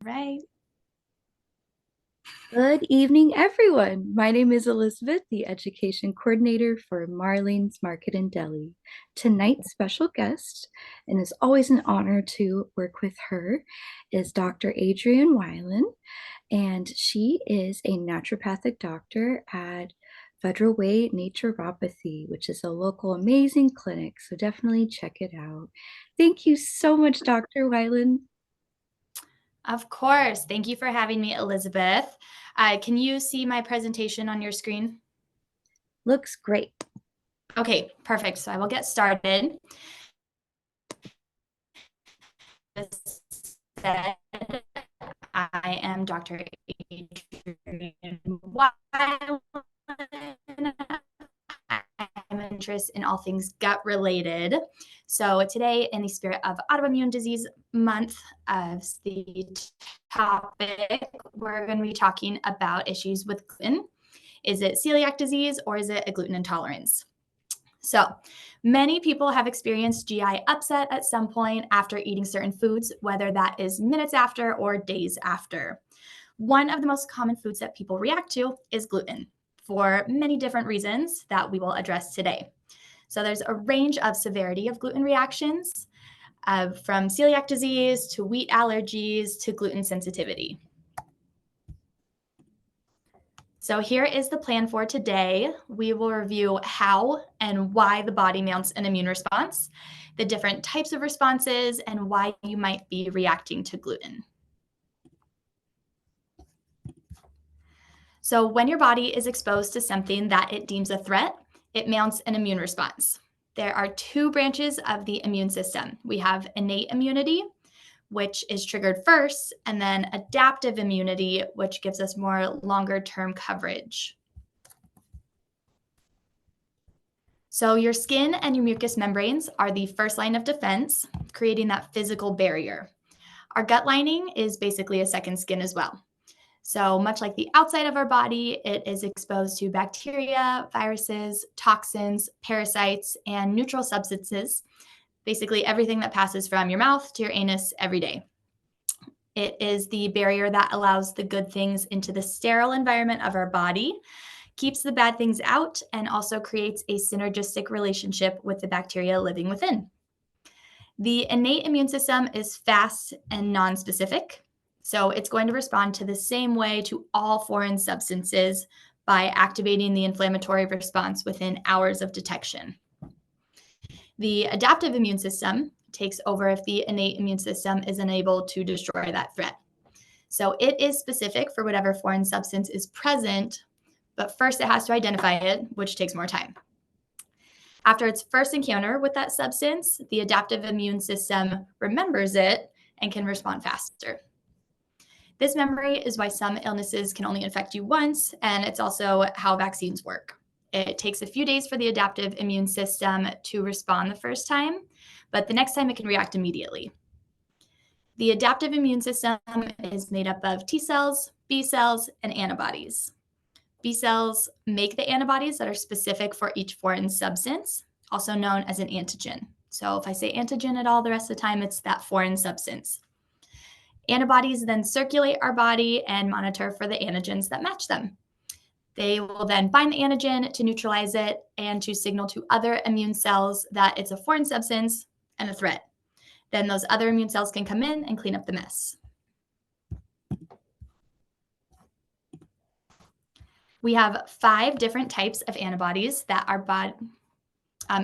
right. Good evening, everyone. My name is Elizabeth, the Education Coordinator for Marlene's Market and Deli. Tonight's special guest, and it's always an honor to work with her, is Dr. Adrienne Wilen, and she is a naturopathic doctor at Federal Way Naturopathy, which is a local amazing clinic, so definitely check it out. Thank you so much, Dr. Wilen. Of course. Thank you for having me, Elizabeth. Can you see my presentation on your screen? Looks great. Okay, perfect. So I will get started. As said, I am Dr. Adrienne Wilen. I'm interested in all things gut related. So today, in the spirit of Autoimmune Disease Month, as the topic, we're going to be talking about issues with gluten. Is it celiac disease or is it a gluten intolerance? So many people have experienced GI upset at some point after eating certain foods, whether that is minutes after or days after. One of the most common foods that people react to is gluten for many different reasons that we will address today. So there's a range of severity of gluten reactions, from celiac disease to wheat allergies to gluten sensitivity. So here is the plan for today. We will review how and why the body mounts an immune response, the different types of responses, and why you might be reacting to gluten. So when your body is exposed to something that it deems a threat, it mounts an immune response. There are two branches of the immune system. We have innate immunity, which is triggered first, and then adaptive immunity, which gives us more longer-term coverage. So your skin and your mucous membranes are the first line of defense, creating that physical barrier. Our gut lining is basically a second skin as well. So much like the outside of our body, it is exposed to bacteria, viruses, toxins, parasites, and neutral substances, basically everything that passes from your mouth to your anus every day. It is the barrier that allows the good things into the sterile environment of our body, keeps the bad things out, and also creates a synergistic relationship with the bacteria living within. The innate immune system is fast and non-specific, so it's going to respond to the same way to all foreign substances by activating the inflammatory response within hours of detection. The adaptive immune system takes over if the innate immune system is unable to destroy that threat. So it is specific for whatever foreign substance is present, but first it has to identify it, which takes more time. After its first encounter with that substance, the adaptive immune system remembers it and can respond faster. This memory is why some illnesses can only infect you once, and it's also how vaccines work. It takes a few days for the adaptive immune system to respond the first time, but the next time it can react immediately. The adaptive immune system is made up of T cells, B cells, and antibodies. B cells make the antibodies that are specific for each foreign substance, also known as an antigen. So if I say antigen at all the rest of the time, it's that foreign substance. Antibodies then circulate our body and monitor for the antigens that match them. They will then bind the antigen to neutralize it and to signal to other immune cells that it's a foreign substance and a threat. Then those other immune cells can come in and clean up the mess. We have 5 different types of antibodies that are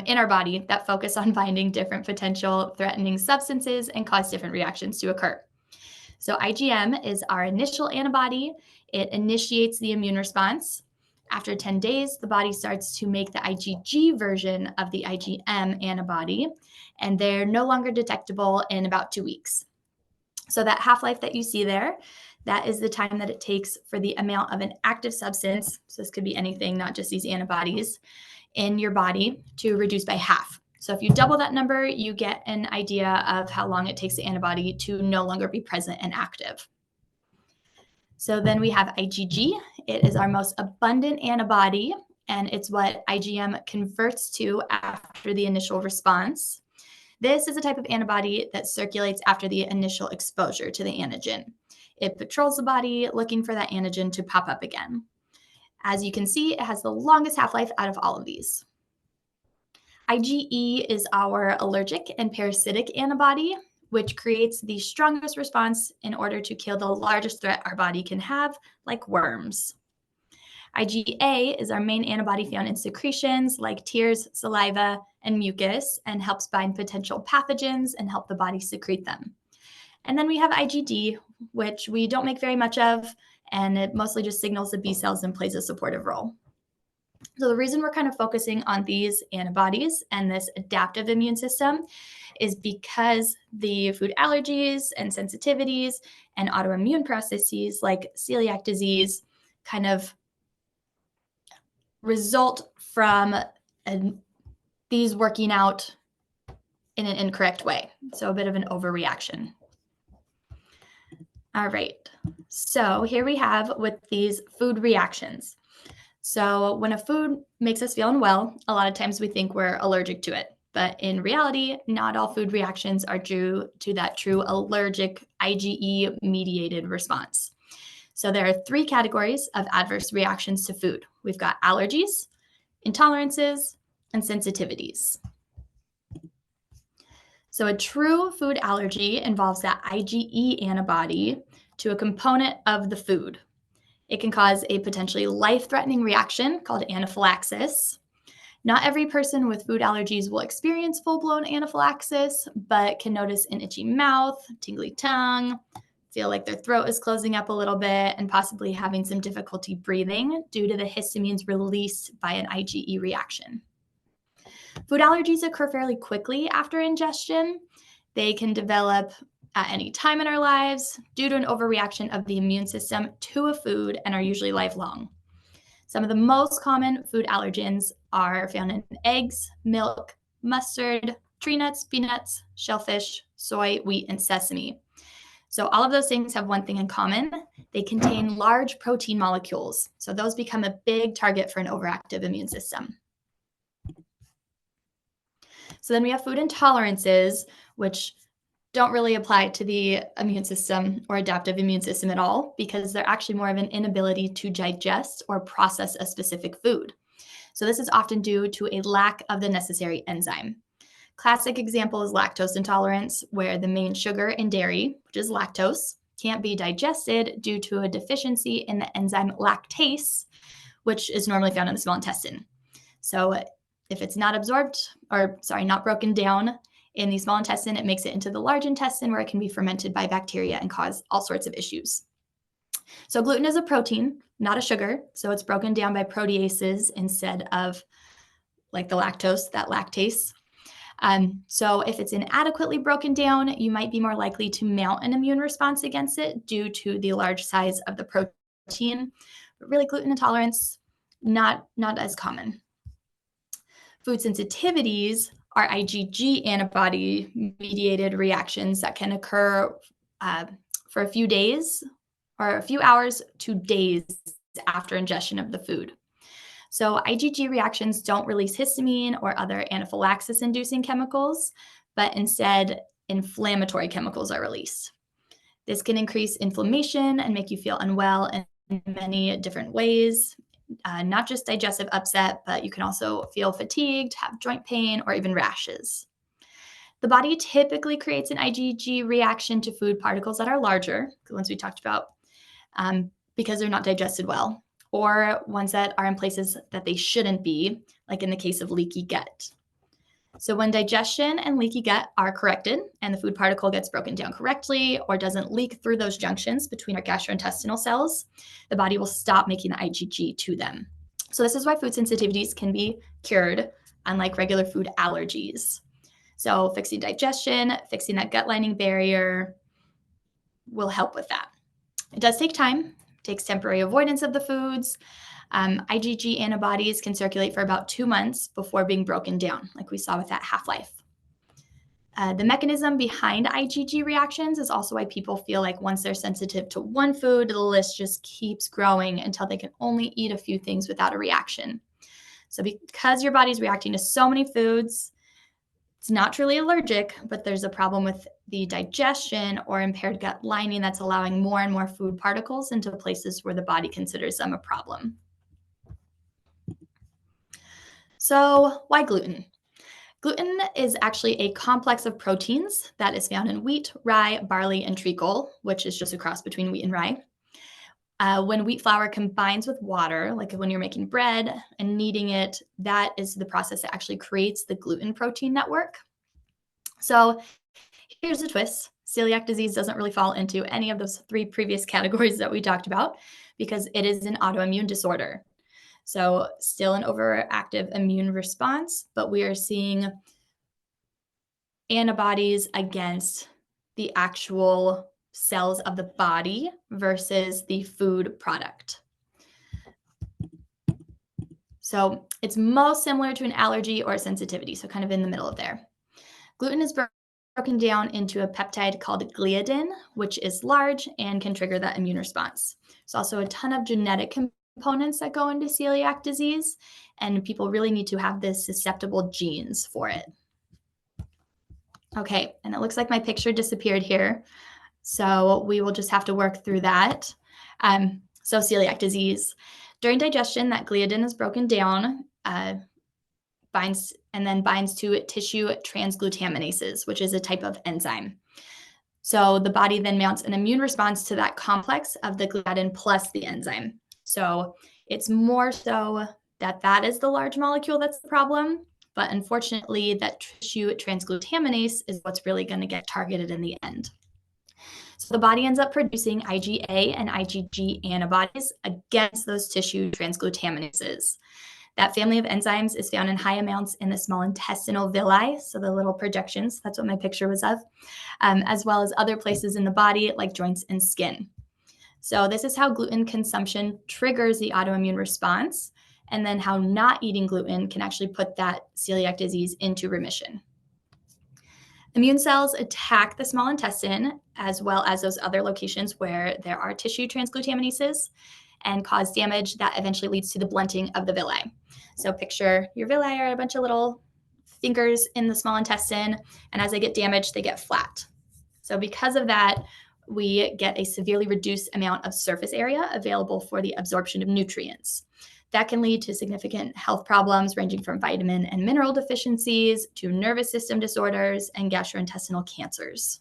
in our body that focus on binding different potential threatening substances and cause different reactions to occur. So IgM is our initial antibody. It initiates the immune response. After 10 days, the body starts to make the IgG version of the IgM antibody, and they're no longer detectable in about 2 weeks. So that half-life that you see there, that is the time that it takes for the amount of an active substance, so this could be anything, not just these antibodies, in your body to reduce by half. So if you double that number, you get an idea of how long it takes the antibody to no longer be present and active. So then we have IgG. It is our most abundant antibody, and it's what IgM converts to after the initial response. This is a type of antibody that circulates after the initial exposure to the antigen. It patrols the body looking for that antigen to pop up again. As you can see, it has the longest half-life out of all of these. IgE is our allergic and parasitic antibody, which creates the strongest response in order to kill the largest threat our body can have, like worms. IgA is our main antibody found in secretions like tears, saliva, and mucus, and helps bind potential pathogens and help the body secrete them. And then we have IgD, which we don't make very much of, and it mostly just signals the B cells and plays a supportive role. So the reason we're kind of focusing on these antibodies and this adaptive immune system is because the food allergies and sensitivities and autoimmune processes like celiac disease kind of result from these working out in an incorrect way. So a bit of an overreaction. All right, so here we have with these food reactions. So when a food makes us feel unwell, a lot of times we think we're allergic to it. But in reality, not all food reactions are due to that true allergic IgE mediated response. So there are 3 categories of adverse reactions to food. We've got allergies, intolerances, and sensitivities. So a true food allergy involves that IgE antibody to a component of the food. It can cause a potentially life-threatening reaction called anaphylaxis. Not every person with food allergies will experience full-blown anaphylaxis, but can notice an itchy mouth, tingly tongue, feel like their throat is closing up a little bit, and possibly having some difficulty breathing due to the histamines released by an IgE reaction. Food allergies occur fairly quickly after ingestion. They can develop at any time in our lives due to an overreaction of the immune system to a food and are usually lifelong. Some of the most common food allergens are found in eggs, milk, mustard, tree nuts, peanuts, shellfish, soy, wheat, and sesame. So all of those things have one thing in common. They contain large protein molecules. So those become a big target for an overactive immune system. So then we have food intolerances, which don't really apply to the immune system or adaptive immune system at all, because they're actually more of an inability to digest or process a specific food. So this is often due to a lack of the necessary enzyme. Classic example is lactose intolerance, where the main sugar in dairy, which is lactose, can't be digested due to a deficiency in the enzyme lactase, which is normally found in the small intestine. So if it's not not broken down in the small intestine, it makes it into the large intestine where it can be fermented by bacteria and cause all sorts of issues. So gluten is a protein, not a sugar. So it's broken down by proteases instead of like the lactose, that lactase. So if it's inadequately broken down, you might be more likely to mount an immune response against it due to the large size of the protein. But really, gluten intolerance, not as common. Food sensitivities are IgG antibody-mediated reactions that can occur for a few days or a few hours to days after ingestion of the food. So IgG reactions don't release histamine or other anaphylaxis-inducing chemicals, but instead inflammatory chemicals are released. This can increase inflammation and make you feel unwell in many different ways. Not just digestive upset, but you can also feel fatigued, have joint pain, or even rashes. The body typically creates an IgG reaction to food particles that are larger, the ones we talked about, because they're not digested well, or ones that are in places that they shouldn't be, like in the case of leaky gut. So when digestion and leaky gut are corrected and the food particle gets broken down correctly or doesn't leak through those junctions between our gastrointestinal cells, the body will stop making the IgG to them. So this is why food sensitivities can be cured, unlike regular food allergies. So fixing digestion, fixing that gut lining barrier will help with that. It does take time. It takes temporary avoidance of the foods. IgG antibodies can circulate for about 2 months before being broken down, like we saw with that half-life. The mechanism behind IgG reactions is also why people feel like once they're sensitive to one food, the list just keeps growing until they can only eat a few things without a reaction. So because your body's reacting to so many foods, it's not truly allergic, but there's a problem with the digestion or impaired gut lining that's allowing more and more food particles into places where the body considers them a problem. So why gluten? Gluten is actually a complex of proteins that is found in wheat, rye, barley, and treacle, which is just a cross between wheat and rye. When wheat flour combines with water, like when you're making bread and kneading it, that is the process that actually creates the gluten protein network. So here's the twist. Celiac disease doesn't really fall into any of those three previous categories that we talked about because it is an autoimmune disorder. So still an overactive immune response, but we are seeing antibodies against the actual cells of the body versus the food product. So it's most similar to an allergy or a sensitivity, so kind of in the middle of there. Gluten is broken down into a peptide called gliadin, which is large and can trigger that immune response. There's also a ton of genetic components that go into celiac disease, and people really need to have the susceptible genes for it. Okay, and it looks like my picture disappeared here, so we will just have to work through that. So celiac disease. During digestion, that gliadin is broken down, binds to tissue transglutaminases, which is a type of enzyme. So the body then mounts an immune response to that complex of the gliadin plus the enzyme. So it's more so that is the large molecule that's the problem, but unfortunately that tissue transglutaminase is what's really going to get targeted in the end. So the body ends up producing IgA and IgG antibodies against those tissue transglutaminases. That family of enzymes is found in high amounts in the small intestinal villi, so the little projections, that's what my picture was of, as well as other places in the body like joints and skin. So this is how gluten consumption triggers the autoimmune response, and then how not eating gluten can actually put that celiac disease into remission. Immune cells attack the small intestine as well as those other locations where there are tissue transglutaminases and cause damage that eventually leads to the blunting of the villi. So picture your villi are a bunch of little fingers in the small intestine, and as they get damaged, they get flat. So because of that, we get a severely reduced amount of surface area available for the absorption of nutrients. That can lead to significant health problems ranging from vitamin and mineral deficiencies to nervous system disorders and gastrointestinal cancers.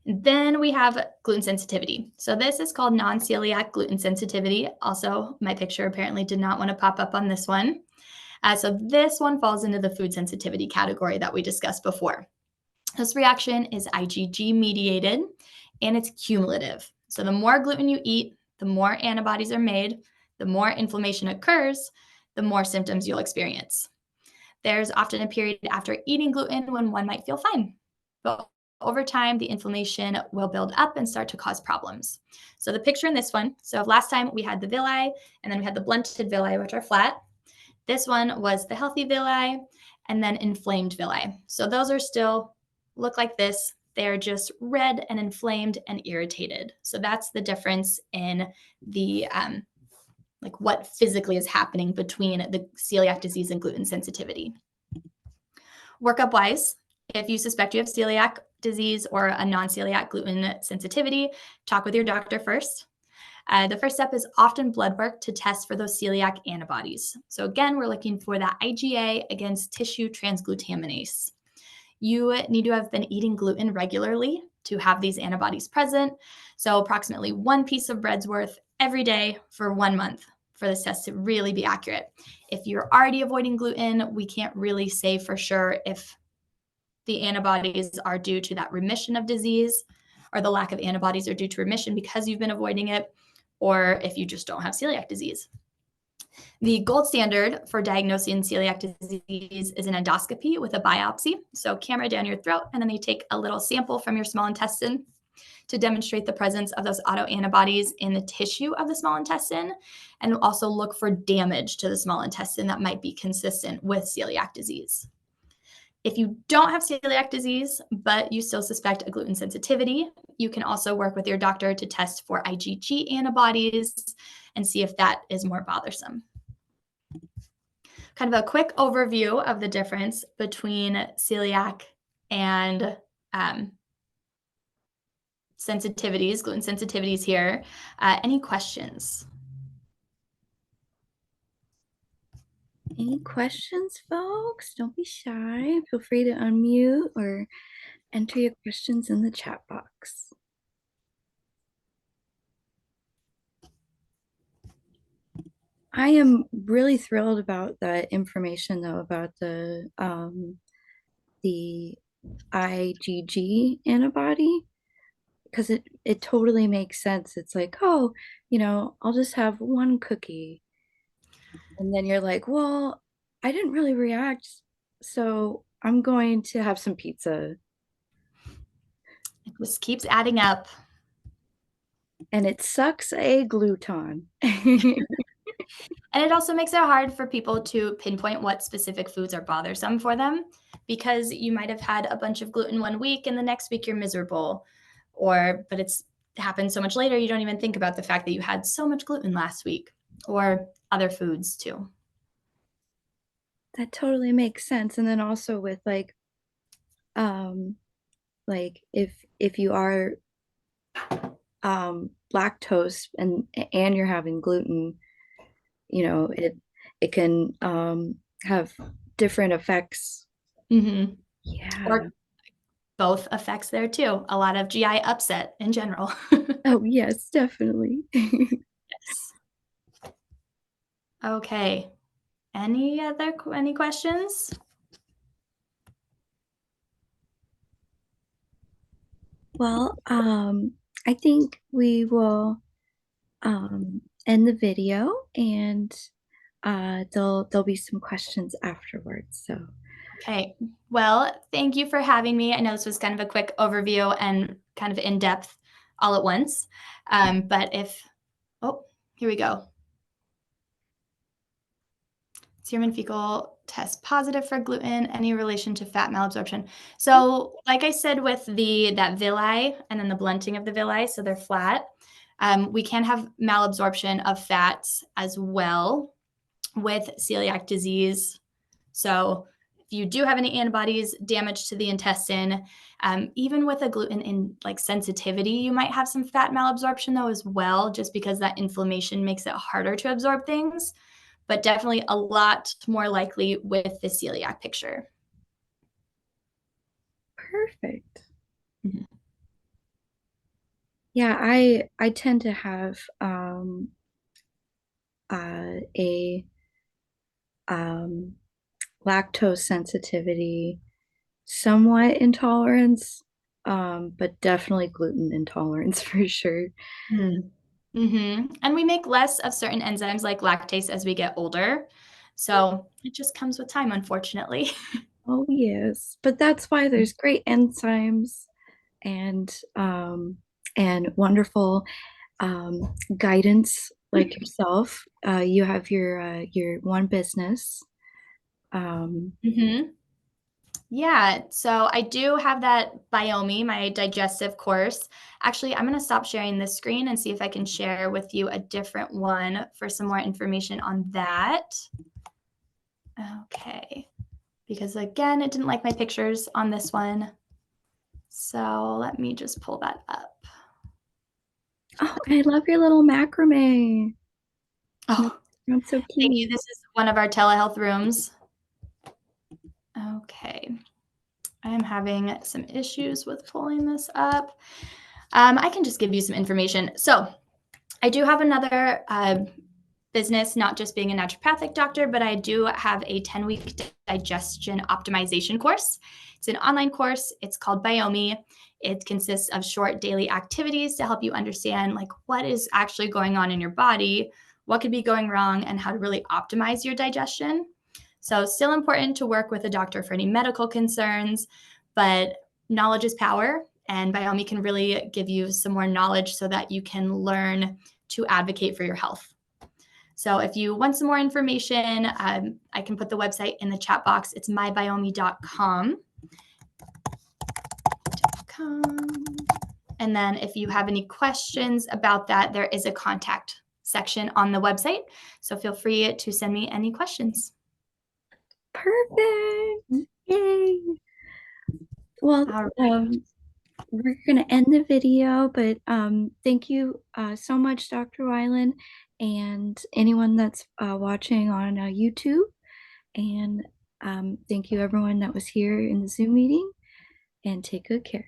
Then we have gluten sensitivity. So this is called non-celiac gluten sensitivity. Also, my picture apparently did not want to pop up on this one. So this one falls into the food sensitivity category that we discussed before. This reaction is IgG mediated and it's cumulative. So the more gluten you eat, the more antibodies are made, the more inflammation occurs, the more symptoms you'll experience. There's often a period after eating gluten when one might feel fine, but over time, the inflammation will build up and start to cause problems. So the picture in this one, so last time we had the villi and then we had the blunted villi, which are flat. This one was the healthy villi and then inflamed villi. So those are still look like this. They're just red and inflamed and irritated. So that's the difference in the like what physically is happening between the celiac disease and gluten sensitivity. Workup wise, if you suspect you have celiac disease or a non-celiac gluten sensitivity, talk with your doctor first. The first step is often blood work to test for those celiac antibodies. So again, we're looking for that IgA against tissue transglutaminase. You need to have been eating gluten regularly to have these antibodies present. So approximately one piece of bread's worth every day for 1 month for this test to really be accurate. If you're already avoiding gluten, we can't really say for sure if the antibodies are due to that remission of disease or the lack of antibodies are due to remission because you've been avoiding it, or if you just don't have celiac disease. The gold standard for diagnosing celiac disease is an endoscopy with a biopsy. So camera down your throat, and then they take a little sample from your small intestine to demonstrate the presence of those autoantibodies in the tissue of the small intestine, and also look for damage to the small intestine that might be consistent with celiac disease. If you don't have celiac disease, but you still suspect a gluten sensitivity, you can also work with your doctor to test for IgG antibodies and see if that is more bothersome. Kind of a quick overview of the difference between celiac and sensitivities, gluten sensitivities here. Any questions? Any questions, folks? Don't be shy. Feel free to unmute or enter your questions in the chat box. I am really thrilled about the information though about the IgG antibody because it totally makes sense. It's like, oh, I'll just have one cookie. And then you're like, well, I didn't really react, so I'm going to have some pizza. It just keeps adding up. And it sucks a gluten. And it also makes it hard for people to pinpoint what specific foods are bothersome for them because you might have had a bunch of gluten one week and the next week you're miserable. But it's happened so much later, you don't even think about the fact that you had so much gluten last week or other foods too. That totally makes sense. And then also with like if you are lactose and you're having gluten, it can have different effects. Mm-hmm. Yeah. Or both effects there too. A lot of GI upset in general. Oh, yes, definitely. Yes. Okay. Any questions? Well, I think we will end the video and there'll be some questions afterwards. So Okay. Well, thank you for having me. I know this was kind of a quick overview and kind of in depth all at once. Oh, here we go. Serum and fecal test positive for gluten, any relation to fat malabsorption. So like I said with that villi and then the blunting of the villi, so they're flat, we can have malabsorption of fats as well with celiac disease. So if you do have any antibodies, damage to the intestine, even with a gluten sensitivity, you might have some fat malabsorption though as well, just because that inflammation makes it harder to absorb things, but definitely a lot more likely with the celiac picture. perfect. Mm-hmm. Yeah, I tend to have a um, lactose sensitivity, somewhat intolerance, but definitely gluten intolerance for sure. Mm-hmm. And we make less of certain enzymes like lactase as we get older. So it just comes with time, unfortunately. Oh, yes. But that's why there's great enzymes and wonderful guidance like yourself. You have your one business. Mm-hmm. Yeah, so I do have that Biomi, my digestive course. Actually, I'm going to stop sharing this screen and see if I can share with you a different one for some more information on that. Okay, because again, it didn't like my pictures on this one. So let me just pull that up. Oh, I love your little macrame. Oh, That's so thank you. cute. This is one of our telehealth rooms. Okay, I am having some issues with pulling this up. I can just give you some information. So I do have another business, not just being a naturopathic doctor, but I do have a 10-week digestion optimization course. It's an online course. It's called Biomi. It consists of short daily activities to help you understand what is actually going on in your body, what could be going wrong, and how to really optimize your digestion. So still important to work with a doctor for any medical concerns, but knowledge is power, and Biomi can really give you some more knowledge so that you can learn to advocate for your health. So if you want some more information, I can put the website in the chat box. It's mybiomi.com. And then if you have any questions about that, there is a contact section on the website. So feel free to send me any questions. Perfect. Yay. Well, All right. we're going to end the video, but thank you so much, Dr. Wilen, and anyone that's watching on YouTube. And thank you, everyone that was here in the Zoom meeting, and take good care.